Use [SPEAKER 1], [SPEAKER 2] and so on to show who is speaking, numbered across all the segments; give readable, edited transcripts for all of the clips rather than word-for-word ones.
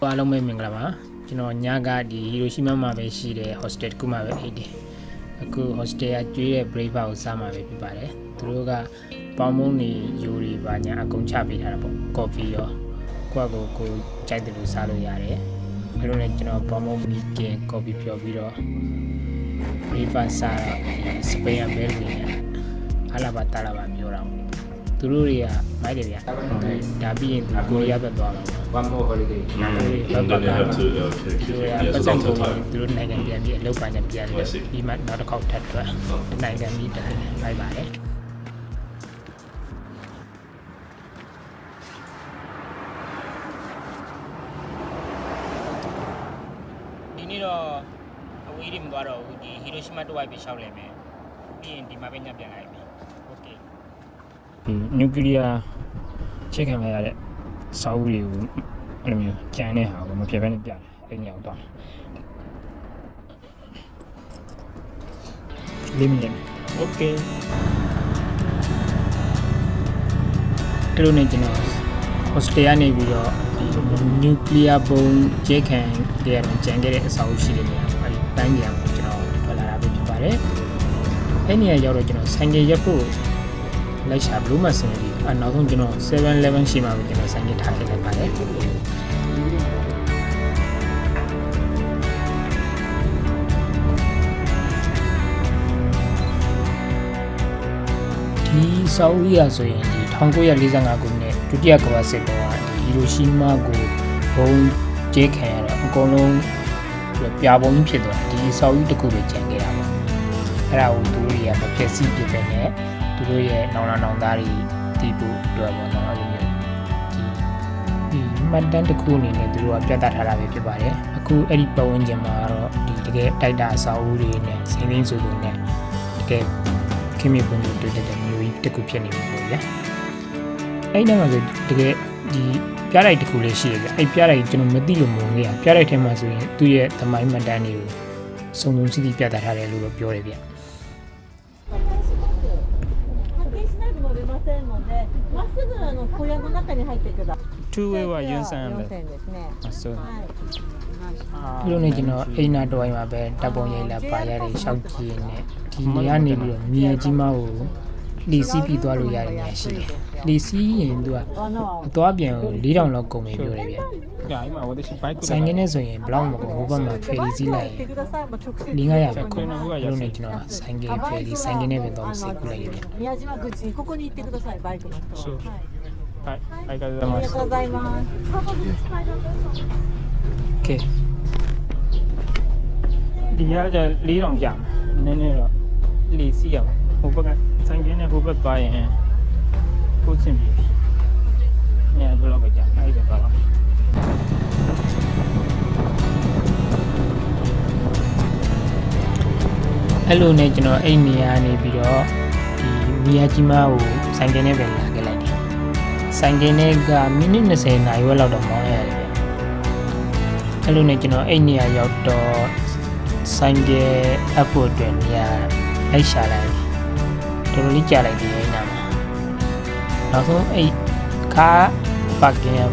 [SPEAKER 1] အားလုံးပဲမင်္ဂလာပါကျွန်တော်ညကဒီဟီရိုရှီမာမှာပဲရှိတဲ့ hostel တစ်ခုမှာပဲအိတ်တယ်အခု hostel ကကျွေးတဲ့ breakfast ကိုစားမှာပဲဖြစ်ပါတယ်သူတို့ကပေါင်းမုံနေယူတွေပါညာအကုန်ချပေးထားတာပေါ့ coffee ရောကိုယ့်ကိုကြိုက်တယ်လို့စားလို့ရတယ်အဲလိုနဲ့ကျွန်တော်ပေါင်းမုံမီကင် coffee ဖြော်ပြီးတော့ breakfast စားစပိန်ဘဲလေးနဲ့အလာဘတာလာဘမျိုးတော့သူတို့တွေကမိုက်တယ်ဗျာဒါပြီးရင်ကိုရီးယားပဲသွားမှာ
[SPEAKER 2] One more holiday.
[SPEAKER 3] And then you have to take it. Yes,
[SPEAKER 1] But
[SPEAKER 3] lots of time.
[SPEAKER 1] သူတို့နိုင်ငံပြန်ပြီးအလုပ်ပိုင်းပြန်ပြီးဒီမှာနောက်တစ်ခေါက်ထပ်ထွက်နိုင်ငံပြီးတယ်လိုက်ပါတယ်ဒီနေ့တော့အဝေးတွေမသွားတော့ဘူးဒီဟီရိုရှီမာတဝိုက်ပဲရှောက်လဲမယ်ပြီးရင်ဒီမှာပဲညပြန်လိုက်ပြီโอเคနျူကလ িয়ার ချက်ခံရတဲ့စာအုပ်တွေကိုအဲ့လိုမျိုးကျန်တဲ့ဟာကိုမဖြစ်ဘဲနဲ့ပြတယ်အဲ့ညောင်တော့လေးမိနစ်โอเคအဲ့လိုနဲ့ကျွန်တော် hostel ကနေပြီးတော့ဒီ nuclear bomb ကျဲခံတဲ့ကြံခဲ့တဲ့အစာအုပ်ရှိတဲ့နေရာအဲ့ဒီတိုင်းနေရာကိုကျွန်တော်ထွက်လာတာပဲဖြစ်ပါတယ်အဲ့နေရာရောက်တော့ကျွန်တော်ဆိုင်ကယ်ရက်ဖို့လိုက်ရှာဘလို့မှစနေပြီအနောက်ဆုံးကျွန်တော် 7-Eleven ရှိမှပဲကျွန်တော်ဆိုင်ကထားခဲ့လိုက်ပါတယ်ဒီဆောက်ရီယာဆိုရင်ဒီ1945ခုနှစ်ဒုတိယကမ္ဘာစစ်တုန်းကဒီဟီရိုရှီမာကိုဘုံကျဲခံရတော့အကုန်လုံးပြာပုံကြီးဖြစ်သွားဒီဆောက်ရီတစ်ခုပဲကျန်ခဲ့တာပေါ့အဲ့ဒါကိုသူတို့တွေကမဖျက်ဆီးပြစ်ပဲနဲ့သူတို့ရဲ့နောင်လာနောင်သားတွေတည်ဖို့အတွက်ပေါ့နော်အဲ့လိုမျိုးဒီမှတ်တမ်းတစ်ခုအနေနဲ့သူတို့ကပြသထားတာပဲဖြစ်ပါတယ်အခုအဲ့ဒီပတ်ဝန်းကျင်မှာတော့ဒီတကယ်တိုက်တာအစာအုပ်တွေနဲ့စိမ့်သိမ်းဆိုသူနဲ့တကယ်ခင်မီပွင့်တွေ့တဲ့မျိုးကြီးတစ်ခုဖြစ်နေပြီပေါ့ဗျာအဲ့ဒီမှာဆိုတကယ်ဒီပြားလိုက်တစ်ခုလေးရှိရပြအဲ့ပြားလိုက်ကျွန်တော်မသိလို့မဝင်ခဲ့ရပြားလိုက်ထဲမှာဆိုရင်သူ့ရဲ့သမိုင်းမှတ်တမ်းတွေကိုစုံစုံစီးစီးပြသထားတယ်လို့ပြောတယ်ဗျ2 way は4線ですね。あ、そう。ဒီလိုနဲ့ကျွန်တော်အိမ်နာတော်အိမ်မှာပဲတပ်ပုံရိပ်လာပါရတဲ့ရှောက်ကြီးနဲ့ဒီနေရာနေပြီးတော့မြေကြီးမကိုလီစီးပြီးသွားလို့ရတဲ့နေရာရှိတယ်။လီစီးရင်သူကအသွားပြန်ကို4000လောက်ကုန်ပြီပြောတယ်ဗျ။ဆိုင်ငင်းနဲ့ဆိုရင်ဘလောက်မကုန်ဟိုဘက်မှာဖယ်ရီစီးလိုက်ရင်500ပဲကုန်။ဒီလိုနဲ့ကျွန်တော်ဆိုင်ကယ်ဖယ်ရီဆိုင်ကယ်နဲ့ပဲတော့စိတ်ကူးလိုက်ရဗျ။宮島口にここに行ってくださいバイクの人は。はい、ありがとうございます。Okay. ဒီရကြ4000ကြာနည်းနည်းတော့လီစီးရအောင်ဟိုဘက်ကဆိုင်ကင်းနဲ့ဟိုဘက်သွားရင်ကိုစင်ပြီ။ညဘယ်လောက်ပဲကြာအဲ့ဒါပါလား။အဲ့လိုနဲ့ကျွန်တော်အဲ့နေရာနေပြီးတော့ဒီမီယာကြီးမကိုဆိုင်ကင်းနဲ့ပဲလာခဲ့လိုက်တယ်။ဆိုင်ကင်းနဲ့ကမိနစ်20နာရီဝက်လောက်တော့မောင်းရတယ်ဗျ။အဲ့လိုနဲ့ကျွန်တော်အဲ့နေရာရောက်တော့ဆိုင်ကယ်အပ်ဖို့အတွက်နေရာလိုက်ရှာလိုက်တော်တော်လေးကြာလိုက်တယ်အဲ့နာမှာနောက်ဆုံးအဲ့ကားပါကင်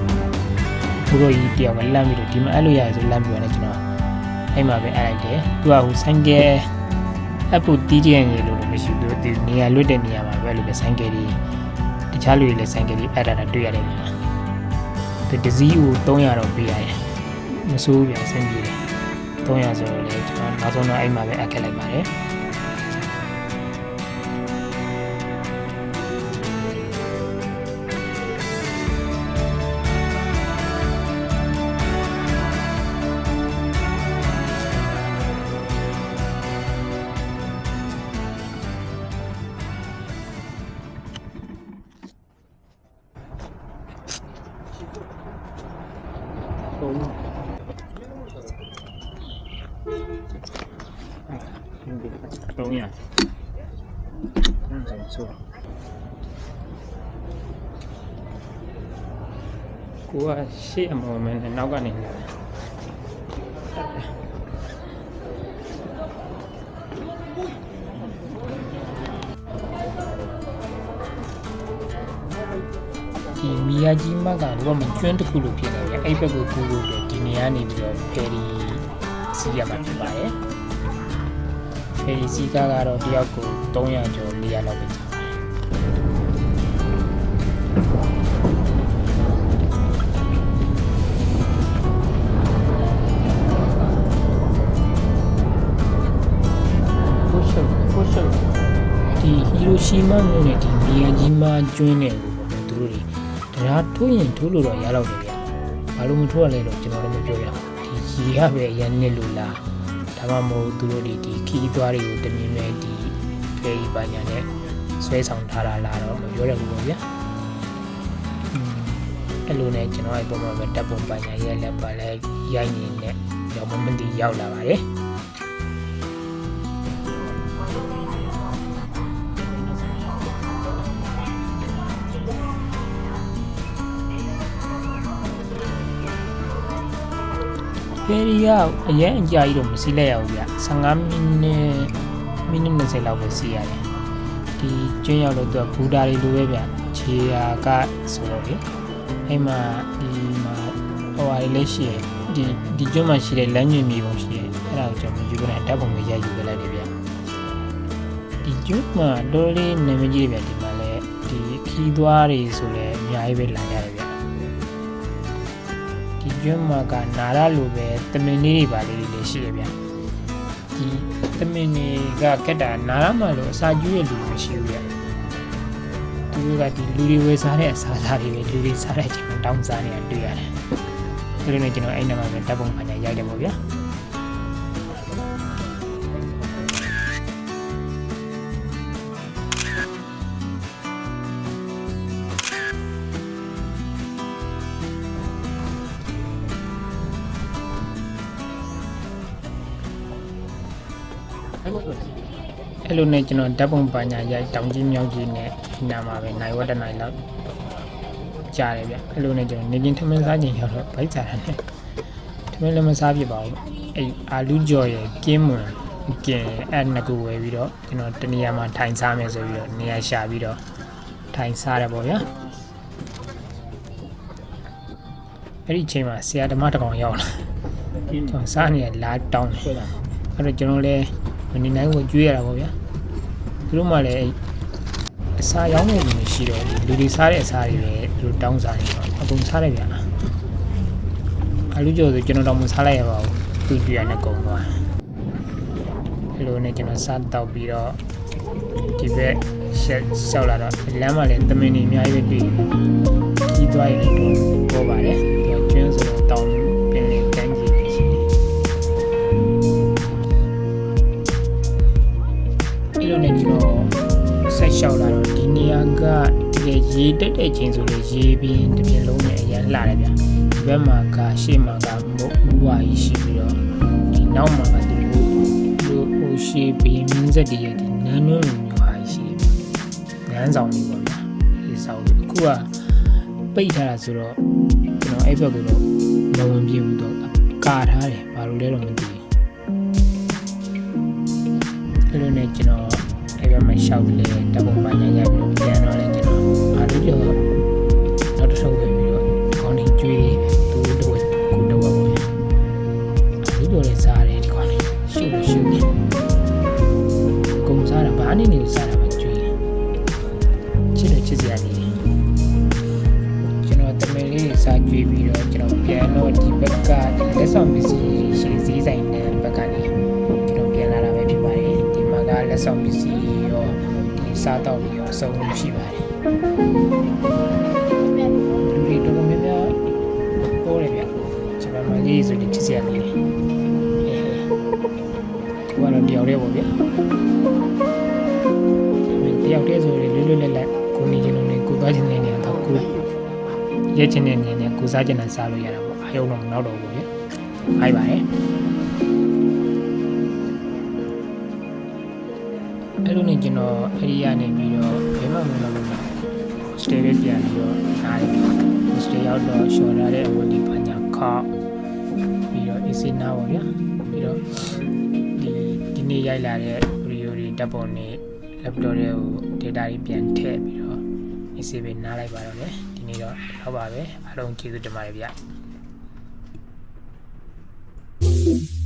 [SPEAKER 1] ဘူရိုကြီးတယောက်ကလမ်းပြီးတော့ဒီမှာအဲ့လိုရရဆိုလမ်းပြီးတော့ကျွန်တော်အဲ့မှာပဲအဲ့လိုက်တယ်သူကဟိုဆိုင်ကယ်အပ်ဖို့တီးကြရင်လို့မရှိဘူးဒီနေရာလွတ်တဲ့နေရာမှာပဲလို့ပဲဆိုင်ကယ်ကြီးတခြားလူတွေလည်းဆိုင်ကယ်ကြီးအပ်တာတွေ့ရတယ်ဗျာဒီတစ်စီးကို300တော့ပေးရတယ်မစိုးဘူးဗျာအဆင်ပြေတယ်300ဆိုတော့လေကျွန်တော်နောက်ဆုံးတော့အဲ့မှာပဲအပ်ခဲ့လိုက်ပါတယ်300ဆိုကိုကရှေ့အမော်မင်းနဲ့နောက်ကနေလာတယ်ဒီမီယာကြီးမကလည်းမကျွန်းတစ်ခုလိုဖြစ်နေတယ်အဲ့ဘက်ကိုကူလို့ဒီနေ ကနေပြီးတော့ဖယ်ရီစီးရမှာဖြစ်ပါတယ်ဖယ်ရီစီးကားကတော့တယောက်ကို300ကျော်400လောက်ပဲကျပါတယ်ဒီဟီရိုရှီမာမြို့နဲ့ဒီမီယာဂျီမာကျွန်းနဲ့သူတို့တွေတရားထိုးရင်ထိုးလို့တော့ရတော့တယ်ဗျ။ဘာလို့မထိုးရလဲတော့ကျွန်တော်လည်းမပြောရဘူး။ဒီရေရပဲအရင်နှစ်လို့လား။ဒါမှမဟုတ်သူတို့တွေဒီခီးသွားတွေကိုတမင်မဲ့ဒီဖယ်ရီပညာနဲ့ဆွဲဆောင်ထားတာလားတော့မပြောရဘူးပေါ့ဗျာ။အဲ့လိုနဲ့ကျွန်တော်အဲ့ပုံမှာပဲတပ်ပုံပညာရဲ့လက်ပါလဲရိုက်နေတဲ့ရောမသိရောက်လာပါတယ်။ဖယ်ရီကအရင်အကြာကြီးတော့မစီးလိုက်ရဘူးဗျ15မိနစ်20လောက်ပဲစီးရတယ်ဒီကျွန်းရောက်လို့သူကဘူတာတွေလိုပဲဗျခြေရာကဆိုတော့လေအဲ့မှာဒီမှာဟိုဟာလေးရှိရဒီကျွန်းမှာရှိတဲ့လမ်းညွှန်မြေပုံရှိရအဲ့ဒါကိုကျွန်တော်ယူခဲ့တာဓာတ်ပုံပဲရိုက်ယူခဲ့လိုက်တယ်ဗျဒီကျွန်းမှာတော်လေးနာမည်ကြီးဗျဒီမှာလည်းဒီခီးသွားတွေဆိုလည်းအများကြီးပဲလာကြတယ်ဗျဒီကျွန်းမှာကနာရလိုပဲတမင်လေးတွေပါလေးတွေရှိရဗျဒီတမင်တွေကကက်တာနာရမှလို့အစာကျွေးရလူမရှိဘူးဗျသူတို့ကဒီလူတွေဝယ်စားတဲ့အစာစားတွေပဲလူတွေစားတဲ့အချိန်မှာတောင်းစားနေတာတွေ့ရတယ်ဒါလိုနဲ့ကျွန်တော်အဲ့နာမှာပဲတပ်ပုံပညာရိုက်တယ်ပေါ့ဗျာအဲ့လိုနဲ့ကျွန်တော်ဓာတ်ပုံပညာရိုက်တောင်ကြီးမြောက်ကြီးနဲ့ဒီနာမှာပဲနိုင်ဝတ်တနိုင်လောက်ကြားတယ်ဗျအဲ့လိုနဲ့ကျွန်တော်နေပြင်ထမင်းစားချိန်ရောက်တော့ဗိုက်စားတယ်နဲ့ထမင်းလည်းမစားဖြစ်ပါဘူးအဲ့အာလူးကြော်ရဲ့ကင်းမွန်ကင်အဲ့နှစ်ခုဝယ်ပြီးတော့ကျွန်တော်တနေရာမှာထိုင်စားမယ်ဆိုပြီးတော့နေရာရှာပြီးတော့ထိုင်စားတယ်ပေါ့ဗျာအဲ့ဒီအချိန်မှာဆရာဓမ္မတစ်ကောင်ရောက်လာကျွန်တော်စားနေလာတောင်းတယ်အဲ့တော့ကျွန်တော်လည်းမနေနိုင်ဘူးကြွေးရတာပေါ့ဗျာသူတို့မှလည်းအစာရောင်းနေလို့ရှိတော့လူတွေစားတဲ့အစာတွေပဲသူတို့တောင်းစားနေတော့အကုန်စားတယ်ဗျာအလူကျော်ဆိုကျွန်တော်တော့မစားလိုက်ရပါဘူးသူကြွေးရနဲ့ကုန်သွားအဲ့လိုနဲ့ကျွန်တော်စားတောက်ပြီးတော့ဒီဘက်ရှက်လျှောက်လာတော့လမ်းမှာလည်းတမင်ကြီးအများကြီးပဲတွေ့ကြီးသွားရင်လည်းပေါ်ပါတယ်ဒီကျွန်းဆိုတော့တောင်းပင်လေးတန်းကြီးပဲရှိတယ်အဲ့လိုနဲ့ကျွန်တော်ဆက်လျှောက်လာတော့ဒီနေရာကတကယ်ရေတက်တဲ့ချိန်ဆိုလို့ရေပြင်းတစ်ပြင်းလုံးနဲ့အရန်လှတယ်ဗျဒီဘက်မှာကရှေ့မှာကမုတ်ဝါကြီးရှိပြီးတော့ဒီနောက်မှာကဒီလိုဟိုရှေ့ပြင်းမြင့်ဆက်တည်းရဲ့ဒီနန်းနွမ်းလိုမျိုးဟာရှိတယ်ဗျနန်းဆောင်လေးပေါ့ဗျာဒီဆောင်အခုကပိတ်ထားတာဆိုတော့ကျွန်တော်အဲ့ဘက်ကတော့မဝင်ပြဘူးတော့ကာထားတယ်ဘာလို့လဲတော့မသိဘူးအဲ့လိုနဲ့ကျွန်တော်အဲ့ဘက်မှာရှောက်လေတပုံပညာရိုက်ပြီးပြန်တော့လေကျွန်တော်အားလုံးကျော်နောက်တစ်ဆုပ်ပဲပြီးတော့ခေါင်းလေးကျွေးသူတို့ကိုတော့ပါဘူးအားလုံးကျော်လေးစားတယ်ဒီခေါင်းလေးရှုပ်နေကုံစားတာဘာနေနေစားတာပဲကျွေးချစ်တယ်ချစ်စရာနေကျွန်တော်တမင်လေးစားကျွေးပြီးတော့ကျွန်တော်ပြန်တော့ဒီဘက်ကလက်ဆောင်ပစ္စည်းရှိစည်းဆိုင်တဲ့ဘက်ကနေကျွန်တော်ပြန်လာတာပဲဖြစ်ပါတယ်ဒီမှာကလက်ဆောင်ပစ္စည်းရောဒီစားတော့ပြီးရောအစုံလုံးရှိပါတယ်လူတွေတော်တော်များများပေါ်တယ်ဗျကျွန်တော်မလေးဆိုဒီချစ်စရာလေးကိုကတော့တယောက်တည်းပေါ့ဗျတယောက်တည်းဆိုရင်လွတ်လွတ်လပ်လပ်ကိုနေချင်လို့နေကိုသွားချင်တဲ့နေရာတော့ကိုရဲချင်တဲ့နေရာနဲ့ကိုစားချင်တဲ့စားလို့ရတာပေါ့အယုံတော့မနောက်တော့ဘူးဗျအားပါတယ်အဲ့လိုနဲ့ကျွန်တော်အဲ့ဒီကနေပြီးတော့ဘယ်မှမလုပ်ဘူးစတေးလေးပြန်ပြီးတော့အားရစတေးရောက်တော့ရှော်လာတဲ့အဝတ်ဒီပညာခောက်ပြီးတော့အစ်စနာပေါ့ဗျာပြီးတော့ဒီနေ့ရိုက်လာတဲ့ဗီဒီယိုတွေတပ်ပုံတွေ laptop တွေကို data တွေပြန်ထည့်ပြီးတော့အစ်စေးပဲနားလိုက်ပါတော့လေဒီနေ့တော့ဟုတ်ပါပဲအားလုံးကျေးဇူးတင်ပါတယ်ဗျ
[SPEAKER 2] you.